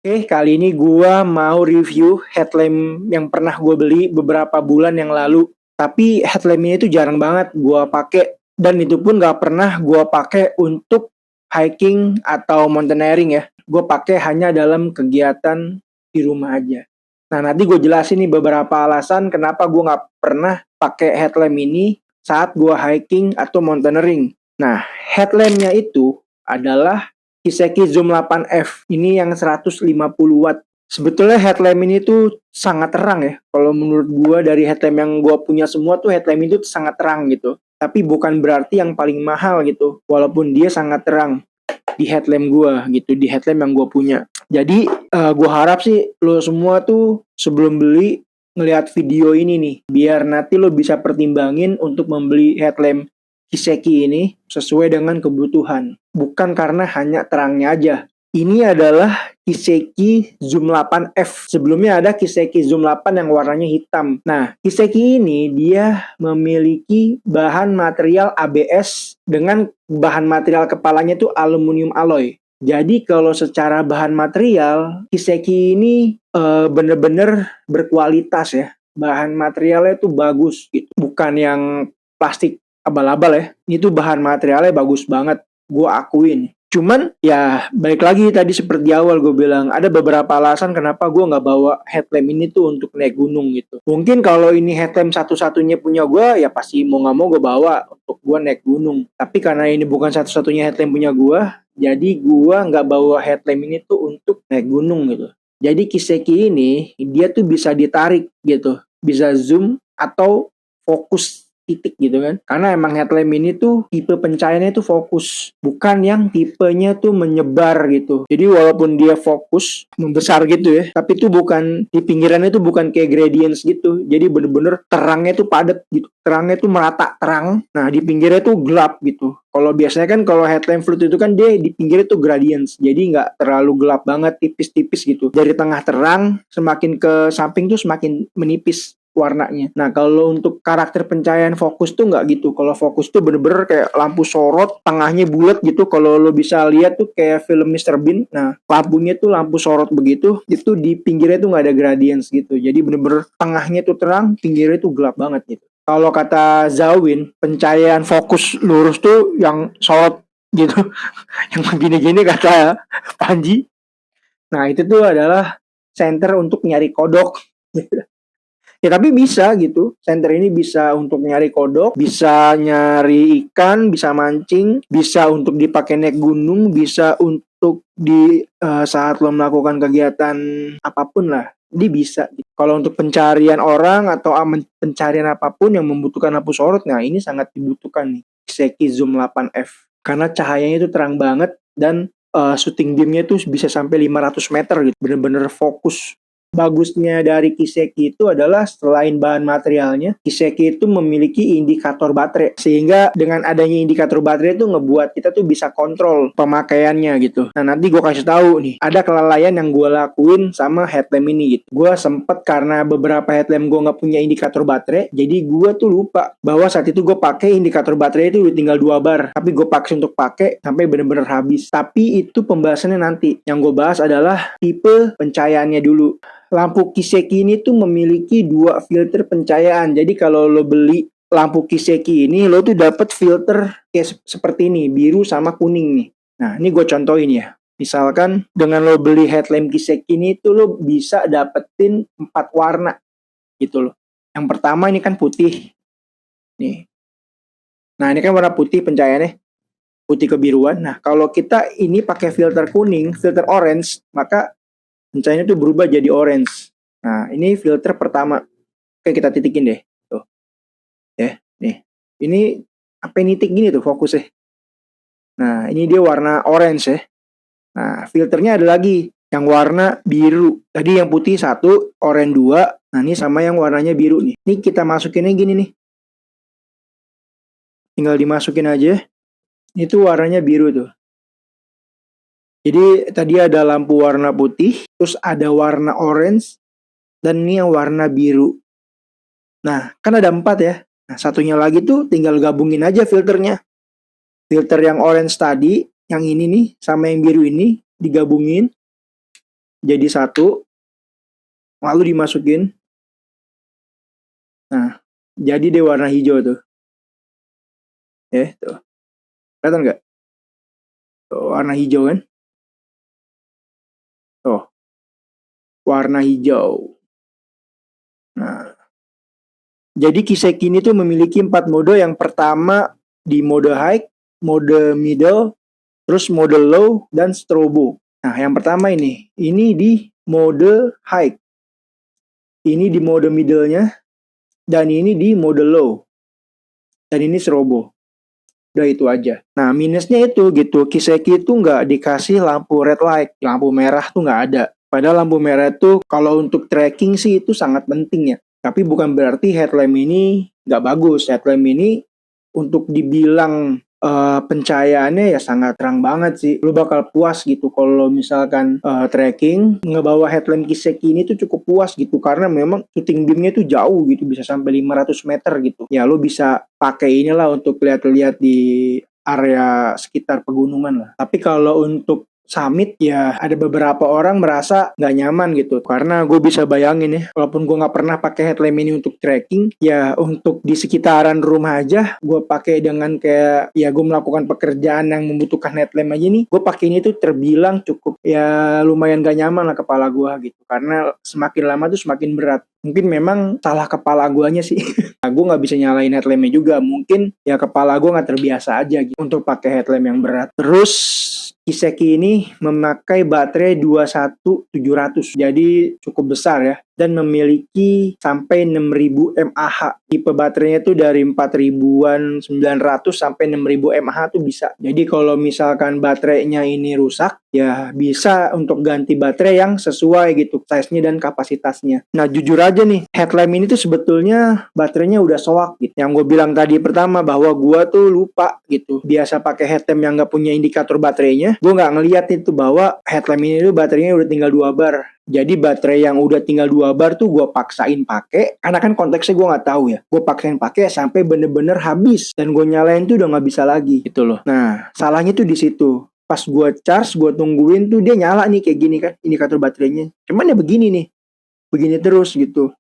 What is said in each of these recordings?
Oke, kali ini gua mau review headlamp yang pernah gue beli beberapa bulan yang lalu. Tapi headlamp ini tuh jarang banget gua pakai dan itu pun gak pernah gua pakai untuk hiking atau mountaineering ya. Gue pakai hanya dalam kegiatan di rumah aja. Nah, nanti gue jelasin nih beberapa alasan kenapa gue nggak pernah pakai headlamp ini saat gue hiking atau mountaineering. Nah, headlampnya itu adalah Kiseki Zoom 8F. Ini yang 150 watt. Sebetulnya headlamp ini tuh sangat terang ya. Kalau menurut gue dari headlamp yang gue punya semua tuh headlamp itu tuh sangat terang gitu. Tapi bukan berarti yang paling mahal gitu. Walaupun dia sangat terang di headlamp gue gitu, di headlamp yang gue punya. Jadi gue harap sih lo semua tuh sebelum beli ngelihat video ini nih, biar nanti lo bisa pertimbangin untuk membeli headlamp Kiseki ini sesuai dengan kebutuhan, bukan karena hanya terangnya aja. Ini adalah Kiseki Zoom 8F. Sebelumnya ada Kiseki Zoom 8 yang warnanya hitam. Nah, Kiseki ini dia memiliki bahan material ABS dengan bahan material kepalanya itu aluminium alloy. Jadi kalau secara bahan material, Kiseki ini bener-bener berkualitas ya. Bahan materialnya itu bagus gitu. Bukan yang plastik abal-abal ya. Ini tuh bahan materialnya bagus banget. Gue akuin. Cuman ya balik lagi tadi seperti awal gue bilang, ada beberapa alasan kenapa gue nggak bawa headlamp ini tuh untuk naik gunung gitu. Mungkin kalau ini headlamp satu-satunya punya gue, ya pasti mau nggak mau gue bawa untuk gue naik gunung. Tapi karena ini bukan satu-satunya headlamp punya gue, jadi gue nggak bawa headlamp ini tuh untuk naik gunung gitu. Jadi Kiseki ini dia tuh bisa ditarik gitu, bisa zoom atau fokus titik gitu kan. Karena emang headlamp ini tuh tipe pencahayaannya tuh fokus, bukan yang tipenya tuh menyebar gitu. Jadi walaupun dia fokus membesar gitu ya, tapi tuh bukan di pinggirannya tuh bukan kayak gradients gitu. Jadi bener-bener terangnya tuh padat gitu. Terangnya tuh merata terang. Nah, di pinggirnya tuh gelap gitu. Kalau biasanya kan kalau headlamp flood itu kan dia di pinggirnya tuh gradients. Jadi nggak terlalu gelap banget, tipis-tipis gitu. Dari tengah terang, semakin ke samping tuh semakin menipis warnanya. Nah, kalau untuk karakter pencahayaan fokus tuh nggak gitu. Kalau fokus tuh bener-bener kayak lampu sorot, tengahnya bulat gitu. Kalau lo bisa lihat tuh kayak film Mr. Bean. Nah, lampunya tuh lampu sorot begitu. Itu di pinggirnya tuh nggak ada gradients gitu. Jadi bener-bener tengahnya tuh terang, pinggirnya tuh gelap banget gitu. Kalau kata Zawin, pencahayaan fokus lurus tuh yang sorot gitu. Yang begini-gini kata Panji. Nah, itu tuh adalah center untuk nyari kodok. Ya tapi bisa gitu. Center ini bisa untuk nyari kodok, bisa nyari ikan, bisa mancing, bisa untuk dipakai naik gunung, bisa untuk di saat lo melakukan kegiatan apapun lah. Dia bisa. Kalau untuk pencarian orang atau pencarian apapun yang membutuhkan lampu sorot, nah ini sangat dibutuhkan nih. Kiseki Zoom 8F. Karena cahayanya itu terang banget dan shooting beamnya itu bisa sampai 500 meter gitu. Bener-bener fokus. Bagusnya dari Kiseki itu adalah selain bahan materialnya, Kiseki itu memiliki indikator baterai. Sehingga dengan adanya indikator baterai itu ngebuat kita tuh bisa kontrol pemakaiannya gitu. Nah, nanti gue kasih tahu nih, ada kelalaian yang gue lakuin sama headlamp ini gitu. Gue sempet karena beberapa headlamp gue nggak punya indikator baterai, jadi gue tuh lupa bahwa saat itu gue pakai indikator baterai itu udah tinggal 2 bar. Tapi gue paksa untuk pakai sampai bener-bener habis. Tapi itu pembahasannya nanti. Yang gue bahas adalah tipe pencahayaannya dulu. Lampu Kiseki ini tuh memiliki 2 filter pencahayaan. Jadi kalau lo beli lampu Kiseki ini, lo tuh dapat filter kayak seperti ini, biru sama kuning nih. Nah, ini gue contohin ya. Misalkan dengan lo beli headlamp Kiseki ini tuh lo bisa dapetin 4 warna gitu loh. Yang pertama ini kan putih. Nih. Nah, ini kan warna putih pencahayaannya. Putih kebiruan. Nah, kalau kita ini pakai filter kuning, filter orange, maka pencahayanya tuh berubah jadi orange. Nah, ini filter pertama. Oke, kita titikin deh. Tuh. Ya, nih. Ini apa nitik gini tuh fokusnya. Nah, ini dia warna orange ya. Nah, filternya ada lagi yang warna biru. Tadi yang putih 1, oranye 2. Nah, ini sama yang warnanya biru nih. Ini kita masukinnya gini nih. Tinggal dimasukin aja. Itu warnanya biru tuh. Jadi tadi ada lampu warna putih, terus ada warna orange, dan ini yang warna biru. Nah, kan ada 4 ya. Nah, satunya lagi tuh tinggal gabungin aja filternya. Filter yang orange tadi, yang ini nih, sama yang biru ini, digabungin. jadi satu, lalu dimasukin. Nah, jadi deh warna hijau tuh. Tuh. Kelihatan nggak? Tuh, warna hijau kan? Tuh, warna hijau. Nah, jadi Kiseki ini tuh memiliki 4 mode. Yang pertama di mode high, mode middle, terus mode low, dan strobo. Nah, yang pertama ini di mode high. Ini di mode middle-nya, dan ini di mode low. Dan ini strobo. Udah itu aja. Nah, minusnya itu gitu, Kiseki itu nggak dikasih lampu red light, lampu merah tuh nggak ada. Padahal lampu merah tuh kalau untuk tracking sih itu sangat penting ya. Tapi bukan berarti headlamp ini nggak bagus. Headlamp ini untuk dibilang pencahayaannya ya sangat terang banget sih. Lu bakal puas gitu kalau misalkan tracking ngebawa headlamp Kiseki ini tuh cukup puas gitu, karena memang shooting beamnya tuh jauh gitu, bisa sampai 500 meter gitu. Ya lu bisa pakai inilah untuk lihat-lihat di area sekitar pegunungan lah. Tapi kalau untuk summit ya ada beberapa orang merasa nggak nyaman gitu, karena gue bisa bayangin ya, walaupun gue nggak pernah pakai headlamp ini untuk trekking, ya untuk di sekitaran rumah aja gue pakai dengan kayak ya gue melakukan pekerjaan yang membutuhkan headlamp aja nih, gue pakai ini tuh terbilang cukup ya lumayan gak nyaman lah kepala gue gitu, karena semakin lama tuh semakin berat. Mungkin memang salah kepala guanya sih. Nah, gue nggak bisa nyalain headlampnya juga, mungkin ya kepala gue nggak terbiasa aja gitu untuk pakai headlamp yang berat. Terus Kiseki ini memakai baterai 21700, jadi cukup besar ya, dan memiliki sampai 6000 mAh. Tipe baterainya tuh dari 4000-an 900 sampai 6000 mAh tuh bisa. Jadi kalau misalkan baterainya ini rusak, ya bisa untuk ganti baterai yang sesuai gitu size-nya dan kapasitasnya. Nah, jujur aja nih, headlamp ini tuh sebetulnya baterainya udah soak gitu. Yang gue bilang tadi pertama bahwa gue tuh lupa gitu, biasa pakai headlamp yang gak punya indikator baterainya. Gue gak ngeliat itu bahwa headlamp ini tuh baterainya udah tinggal 2 bar. Jadi baterai yang udah tinggal 2 bar tuh gue paksain pakai, karena kan konteksnya gue nggak tahu ya. Gue paksain pakai sampai bener-bener habis, dan gue nyalain tuh udah nggak bisa lagi gitu loh. Nah, salahnya tuh di situ. Pas gue charge, gue tungguin tuh dia nyala nih kayak gini kan indikator baterainya. Cuman ya begini nih, begini terus gitu.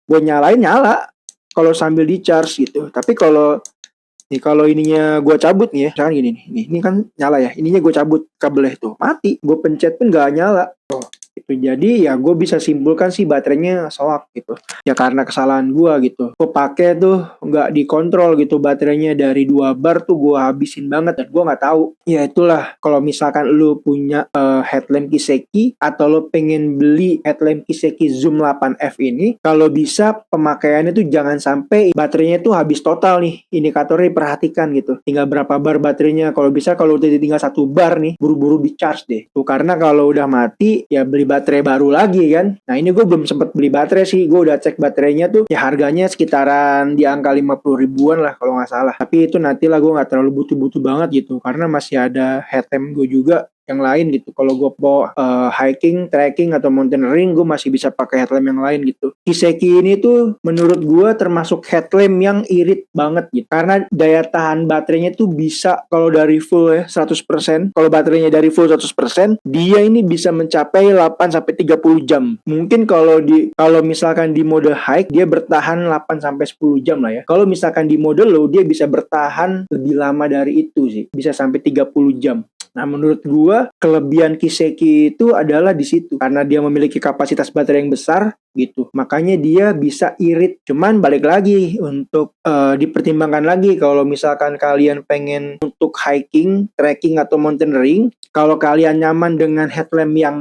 Gue nyalain nyala kalau sambil di charge gitu. Tapi kalau ininya gue cabut nih ya, misalkan gini nih, ini kan nyala ya, ininya gue cabut kabelnya tuh mati, gue pencet pun nggak nyala. Gitu. Jadi ya gue bisa simpulkan sih baterainya soak gitu. Ya karena kesalahan gue gitu. Gue pakai tuh nggak dikontrol gitu, baterainya dari 2 bar tuh gue habisin banget dan gue nggak tahu. Ya itulah, kalau misalkan lu punya headlamp Kiseki atau lu pengen beli headlamp Kiseki Zoom 8F ini, kalau bisa pemakaiannya tuh jangan sampai baterainya tuh habis total nih. Indikatornya perhatikan gitu. Tinggal berapa bar baterainya. Kalau bisa kalau udah tinggal 1 bar nih, buru-buru di charge deh. Tuh, karena kalau udah mati ya beli baterai baru lagi kan. Nah, ini gue belum sempat beli baterai sih. Gue udah cek baterainya tuh ya harganya sekitaran di angka 50 ribuan lah kalau nggak salah. Tapi itu nantilah, gue nggak terlalu butuh-butuh banget gitu, karena masih ada headlamp gue juga yang lain gitu. Kalau gue mau hiking, trekking atau mountaineering, gue masih bisa pakai headlamp yang lain gitu. Kiseki ini tuh menurut gue termasuk headlamp yang irit banget gitu, karena daya tahan baterainya tuh bisa, kalau dari full ya 100%, kalau baterainya dari full 100%, dia ini bisa mencapai 8-30 jam. Mungkin kalau misalkan di mode high dia bertahan 8-10 jam lah ya. Kalau misalkan di mode low dia bisa bertahan lebih lama dari itu sih, bisa sampai 30 jam. Nah, menurut gua kelebihan Kiseki itu adalah di situ, karena dia memiliki kapasitas baterai yang besar gitu. Makanya dia bisa irit. Cuman balik lagi untuk dipertimbangkan lagi kalau misalkan kalian pengen untuk hiking, trekking atau mountaineering, kalau kalian nyaman dengan headlamp yang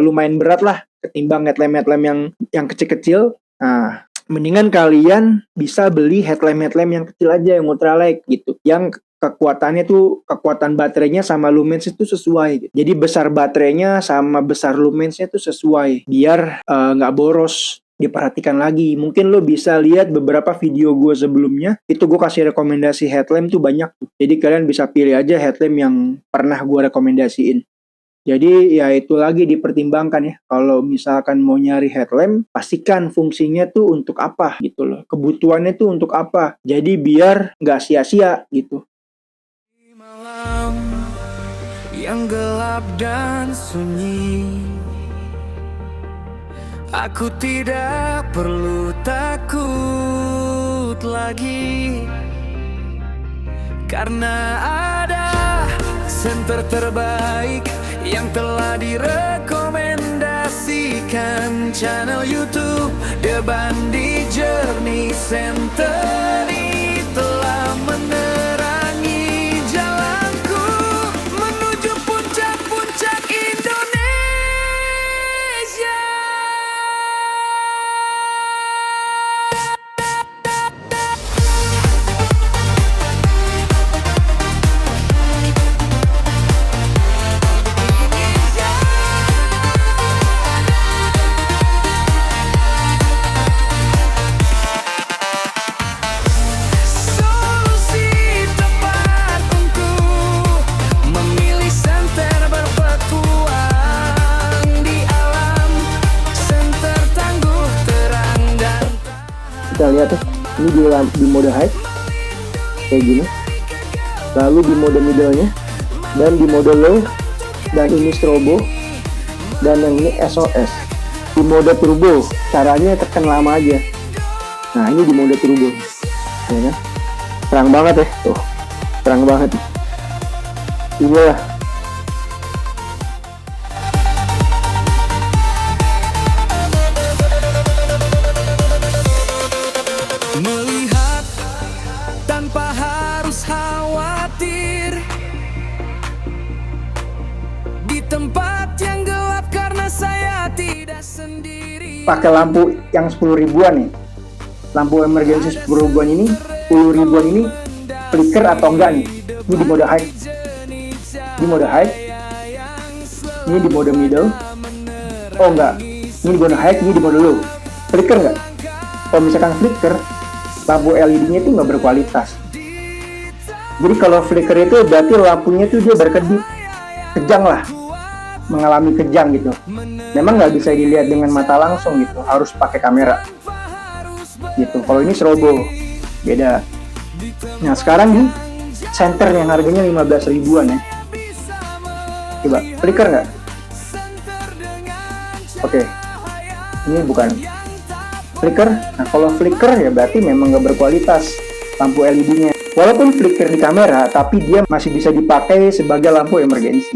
lumayan berat lah ketimbang headlamp yang kecil-kecil. Nah, mendingan kalian bisa beli headlamp yang kecil aja, yang ultralight gitu, yang kekuatan baterainya sama lumens itu sesuai gitu. Jadi besar baterainya sama besar lumensnya itu sesuai, biar nggak boros. Diperhatikan lagi, mungkin lo bisa lihat beberapa video gue sebelumnya, itu gue kasih rekomendasi headlamp tuh banyak tuh. Jadi kalian bisa pilih aja headlamp yang pernah gue rekomendasiin. Jadi ya itu lagi dipertimbangkan ya. Kalau misalkan mau nyari headlamp, pastikan fungsinya tuh untuk apa gitu loh. Kebutuhannya tuh untuk apa. Jadi biar nggak sia-sia gitu. Malam yang gelap dan sunyi, Aku tidak perlu takut lagi, karena ada senter terbaik yang telah direkomendasikan. Channel YouTube The Bandi Journey Center telah menerangi jalanku menuju puncak-puncak Indonesia. Kita lihat tuh, ini di mode high kayak gini, lalu di mode middle-nya, dan di mode low, dan ini strobo, dan yang ini SOS. Di mode turbo caranya tekan lama aja. Nah, ini di mode turbo ya kan, terang banget ya tuh, terang banget. Inilah melihat tanpa harus khawatir di tempat yang gelap, karena saya tidak sendiri. pakai lampu yang 10 ribuan nih, lampu emergency 10 ribuan ini, 10 ribuan ini flicker atau enggak nih. Ini di mode high, di mode high, ini di mode middle, oh enggak, ini di mode high, ini di mode low, flicker enggak? Kalau misalkan flicker, lampu LED-nya itu nggak berkualitas. Jadi kalau flicker itu berarti lampunya tuh dia berkedip, kejang lah, mengalami kejang gitu. Memang nggak bisa dilihat dengan mata langsung gitu, harus pakai kamera gitu. Kalau ini strobo, beda. Nah sekarang nih, center yang harganya 15 ribuan ya. Coba, flicker nggak? Oke, ini bukan flicker. Nah kalau flicker ya berarti memang nggak berkualitas lampu LED-nya. Walaupun flicker di kamera, tapi dia masih bisa dipakai sebagai lampu emergensi.